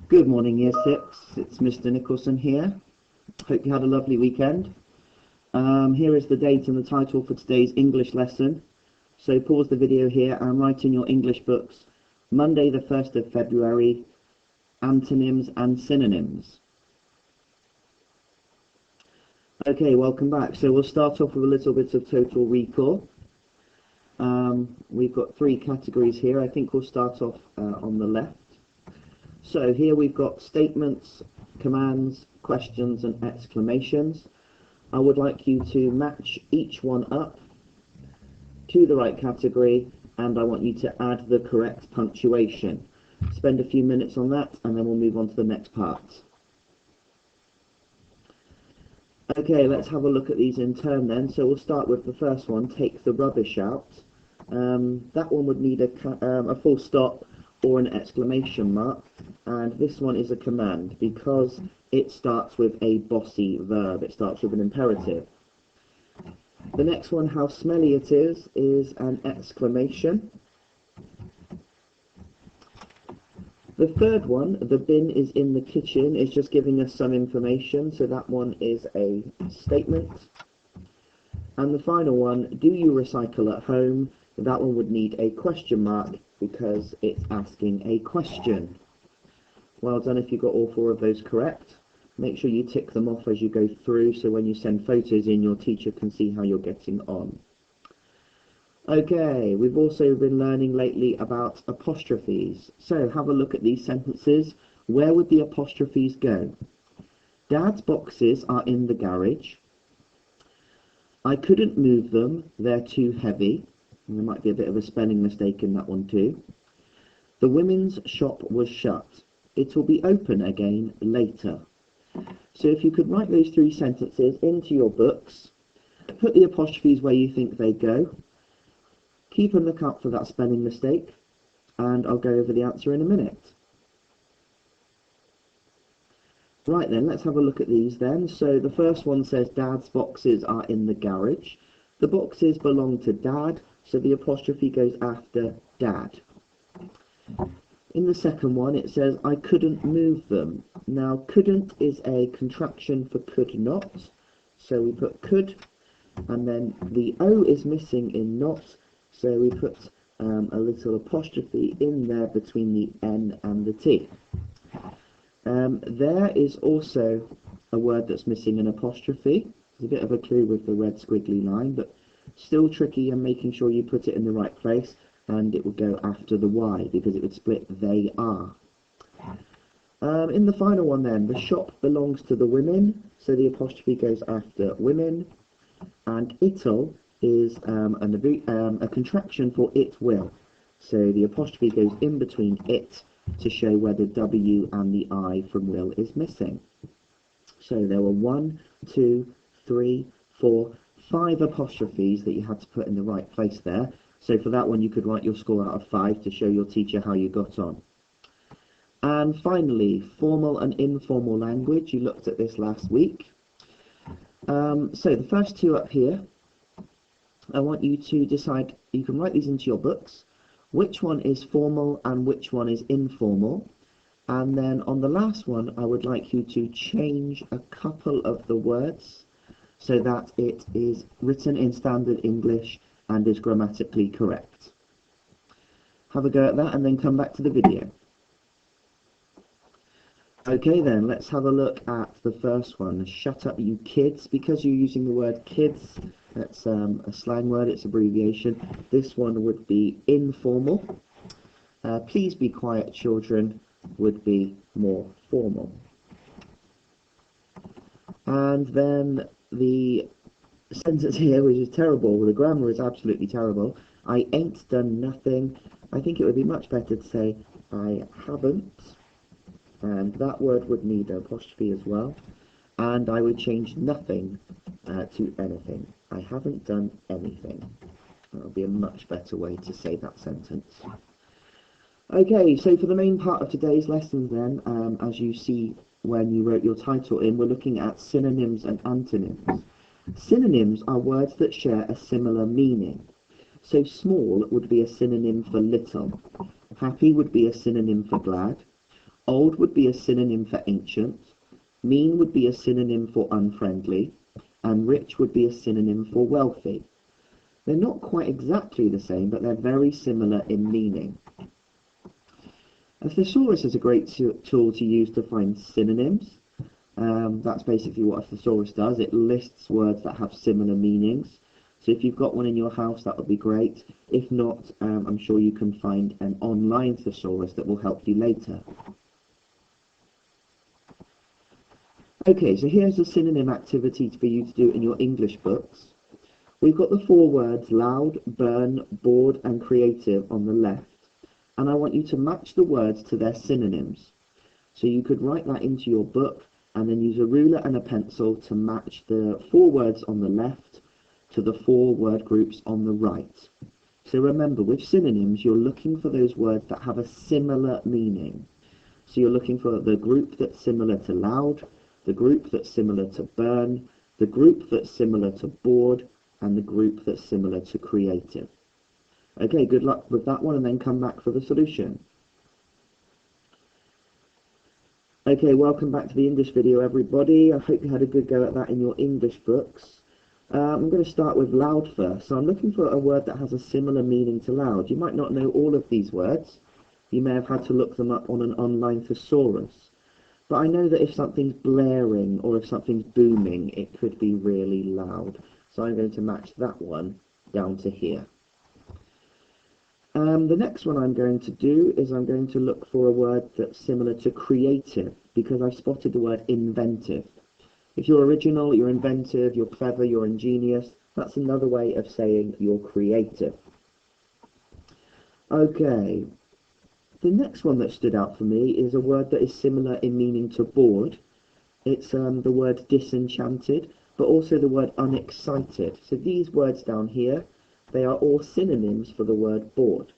Good morning, Year 6. It's Mr. Nicholson here. Hope you had a lovely weekend. Here is the date and the title for today's English lesson. So pause the video here and write in your English books, Monday the 1st of February, antonyms and synonyms. Okay, welcome back. So we'll start off with a little bit of total recall. We've got 3 categories here. I think we'll start off on the left. So here we've got statements, commands, questions and exclamations. I would like you to match each one up to the right category, and I want you to add the correct punctuation. Spend a few minutes on that and then we'll move on to the next part. Okay, let's have a look at these in turn then. So we'll start with the first one, take the rubbish out. That one would need a full stop or an exclamation mark, and this one is a command because it starts with a bossy verb. It starts with an imperative. The next one, how smelly it is an exclamation. The third one, the bin is in the kitchen, is just giving us some information, so that one is a statement. And the final one, do you recycle at home? That one would need a question mark because it's asking a question. Well done if you got all 4 of those correct. Make sure you tick them off as you go through, so when you send photos in, your teacher can see how you're getting on. Okay, we've also been learning lately about apostrophes. So have a look at these sentences. Where would the apostrophes go? Dad's boxes are in the garage. I couldn't move them, they're too heavy. And there might be a bit of a spelling mistake in that one too. The women's shop was shut. It will be open again later. So if you could write those 3 sentences into your books, put the apostrophes where you think they go, keep a lookout for that spelling mistake, and I'll go over the answer in a minute. Right then, let's have a look at these then. So the first one says Dad's boxes are in the garage. The boxes belong to Dad, so the apostrophe goes after Dad. In the second one, it says, I couldn't move them. Now, couldn't is a contraction for could not, so we put could, and then the O is missing in not, so we put a little apostrophe in there between the N and the T. There is also a word that's missing an apostrophe. There's a bit of a clue with the red squiggly line, but still tricky, and making sure you put it in the right place, and it would go after the Y because it would split they are. In the final one then, the shop belongs to the women, so the apostrophe goes after women, and it'll is a contraction for it will, so the apostrophe goes in between it to show where the W and the I from will is missing. So there were 1, 2, 3, 4, 5 apostrophes that you had to put in the right place there. So for that one you could write your score out of 5 to show your teacher how you got on. And finally, formal and informal language. You looked at this last week. So the first 2 up here, I want you to decide, you can write these into your books, which one is formal and which one is informal. And then on the last one, I would like you to change a couple of the words so that it is written in standard English and is grammatically correct. Have a go at that and then come back to the video. Okay then, let's have a look at the first one. Shut up you kids. Because you're using the word kids, that's a slang word, it's abbreviation. This one would be informal. Please be quiet children would be more formal. And then the sentence here, which is terrible, the grammar is absolutely terrible. I ain't done nothing. I think it would be much better to say I haven't, and that word would need an apostrophe as well, and I would change nothing to anything. I haven't done anything. That would be a much better way to say that sentence. Okay, so for the main part of today's lesson then, as you see when you wrote your title in, we're looking at synonyms and antonyms. Synonyms are words that share a similar meaning. So small would be a synonym for little. Happy would be a synonym for glad. Old would be a synonym for ancient, mean would be a synonym for unfriendly, and rich would be a synonym for wealthy. They're not quite exactly the same, but they're very similar in meaning. A thesaurus is a great tool to use to find synonyms. That's basically what a thesaurus does. It lists words that have similar meanings. So if you've got one in your house, that would be great. If not, I'm sure you can find an online thesaurus that will help you later. Okay, so here's a synonym activity for you to do in your English books. We've got the 4 words loud, burn, bored, and creative on the left, and I want you to match the words to their synonyms. So you could write that into your book and then use a ruler and a pencil to match the 4 words on the left to the 4 word groups on the right. So remember, with synonyms, you're looking for those words that have a similar meaning. So you're looking for the group that's similar to loud, the group that's similar to burn, the group that's similar to bored, and the group that's similar to creative. Okay, good luck with that one, and then come back for the solution. Okay, welcome back to the English video, everybody. I hope you had a good go at that in your English books. I'm going to start with loud first. So I'm looking for a word that has a similar meaning to loud. You might not know all of these words. You may have had to look them up on an online thesaurus. But I know that if something's blaring or if something's booming, it could be really loud. So I'm going to match that one down to here. The next one I'm going to do is I'm going to look for a word that's similar to creative, because I've spotted the word inventive. If you're original, you're inventive, you're clever, you're ingenious, that's another way of saying you're creative. Okay, the next one that stood out for me is a word that is similar in meaning to bored. It's the word disenchanted, but also the word unexcited. So these words down here, they are all synonyms for the word bored,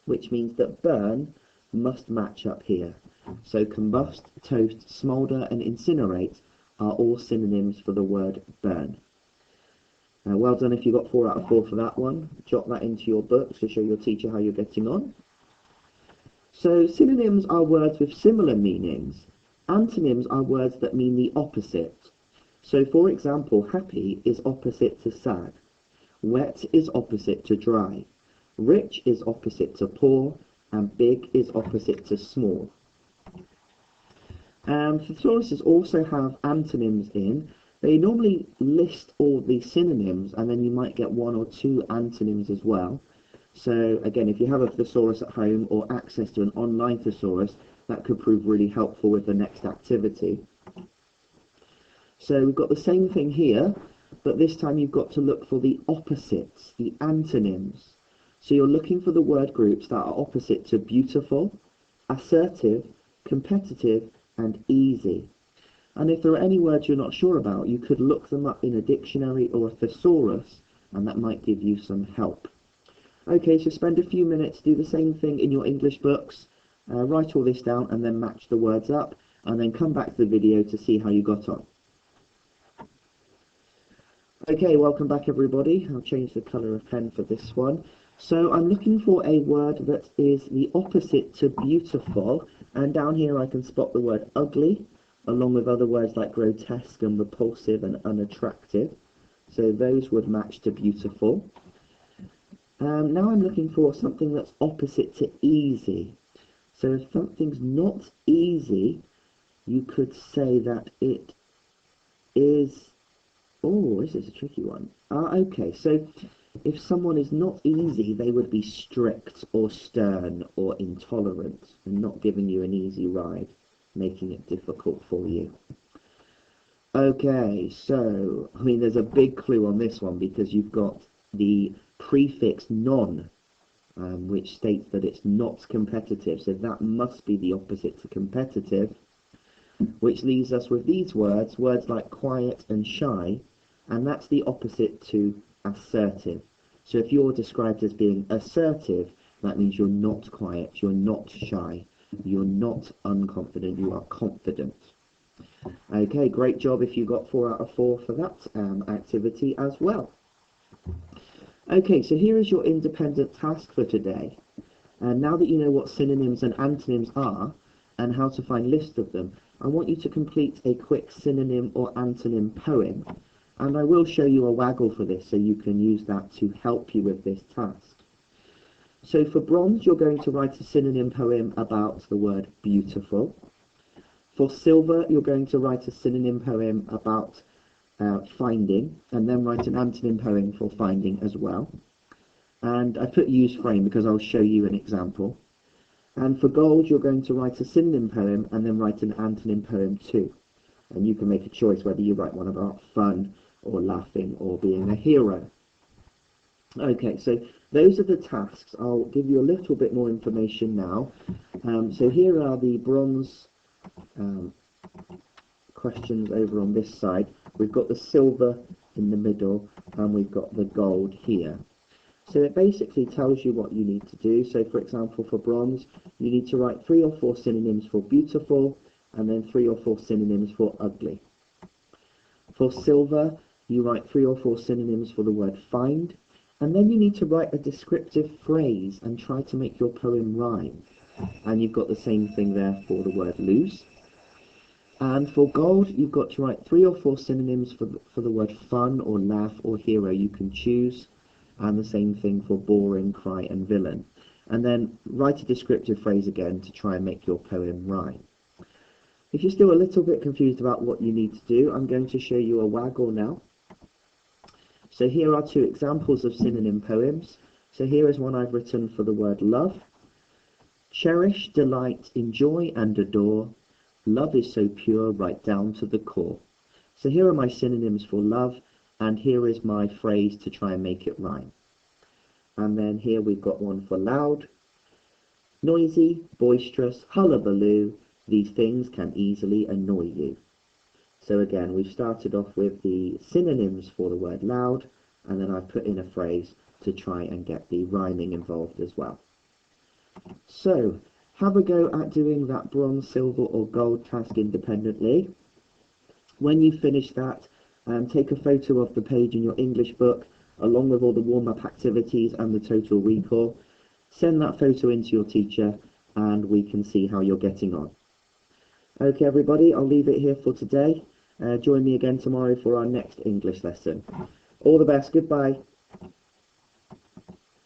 which means that burn must match up here. So combust, toast, smoulder, and incinerate are all synonyms for the word burn. Well done if you got 4 out of 4 for that one. Jot that into your book to show your teacher how you're getting on. So synonyms are words with similar meanings. Antonyms are words that mean the opposite. So for example, happy is opposite to sad. Wet is opposite to dry. Rich is opposite to poor, and big is opposite to small. Thesauruses also have antonyms in. They normally list all the synonyms, and then you might get 1 or 2 antonyms as well. So again, if you have a thesaurus at home or access to an online thesaurus, that could prove really helpful with the next activity. So we've got the same thing here, but this time you've got to look for the opposites, the antonyms. So you're looking for the word groups that are opposite to beautiful, assertive, competitive, and easy. And if there are any words you're not sure about, you could look them up in a dictionary or a thesaurus, and that might give you some help. Okay, so spend a few minutes, do the same thing in your English books, write all this down and then match the words up, and then come back to the video to see how you got on. Okay, welcome back everybody. I'll change the colour of pen for this one. So I'm looking for a word that is the opposite to beautiful, and down here I can spot the word ugly, along with other words like grotesque and repulsive and unattractive. So those would match to beautiful. Now I'm looking for something that's opposite to easy. So if something's not easy, you could say that it is... Oh, this is a tricky one. Okay, so if someone is not easy, they would be strict or stern or intolerant and not giving you an easy ride, making it difficult for you. Okay, so, I mean, there's a big clue on this one because you've got the prefix non, which states that it's not competitive, so that must be the opposite to competitive, which leaves us with these words like quiet and shy, and that's the opposite to assertive. So if you're described as being assertive, that means you're not quiet, you're not shy, you're not unconfident, you are confident. Okay, great job if you got 4 out of 4 for that activity as well. Okay, so here is your independent task for today. And now that you know what synonyms and antonyms are, and how to find lists of them, I want you to complete a quick synonym or antonym poem. And I will show you a waggle for this, so you can use that to help you with this task. So for bronze, you're going to write a synonym poem about the word beautiful. For silver, you're going to write a synonym poem about finding, and then write an antonym poem for finding as well. And I put use frame because I'll show you an example. And for gold, you're going to write a synonym poem and then write an antonym poem too. And you can make a choice whether you write one about fun or laughing or being a hero. Okay, so those are the tasks. I'll give you a little bit more information now. So here are the bronze questions over on this side. We've got the silver in the middle and we've got the gold here. So it basically tells you what you need to do. So for example, for bronze, you need to write 3 or 4 synonyms for beautiful and then 3 or 4 synonyms for ugly. For silver, you write 3 or 4 synonyms for the word find, and then you need to write a descriptive phrase and try to make your poem rhyme. And you've got the same thing there for the word lose. And for gold, you've got to write 3 or 4 synonyms for the word fun or laugh or hero, you can choose. And the same thing for boring, cry and villain. And then write a descriptive phrase again to try and make your poem rhyme. If you're still a little bit confused about what you need to do, I'm going to show you a waggle now. So here are 2 examples of synonym poems. So here is one I've written for the word love. Cherish, delight, enjoy and adore. Love is so pure right down to the core. So here are my synonyms for love, and here is my phrase to try and make it rhyme. And then here we've got one for loud. Noisy, boisterous, hullabaloo. These things can easily annoy you. So again, we've started off with the synonyms for the word loud, and then I've put in a phrase to try and get the rhyming involved as well. So, have a go at doing that bronze, silver or gold task independently. When you finish that, take a photo of the page in your English book, along with all the warm-up activities and the total recall. Send that photo in to your teacher, and we can see how you're getting on. Okay, everybody, I'll leave it here for today. Join me again tomorrow for our next English lesson. All the best. Goodbye.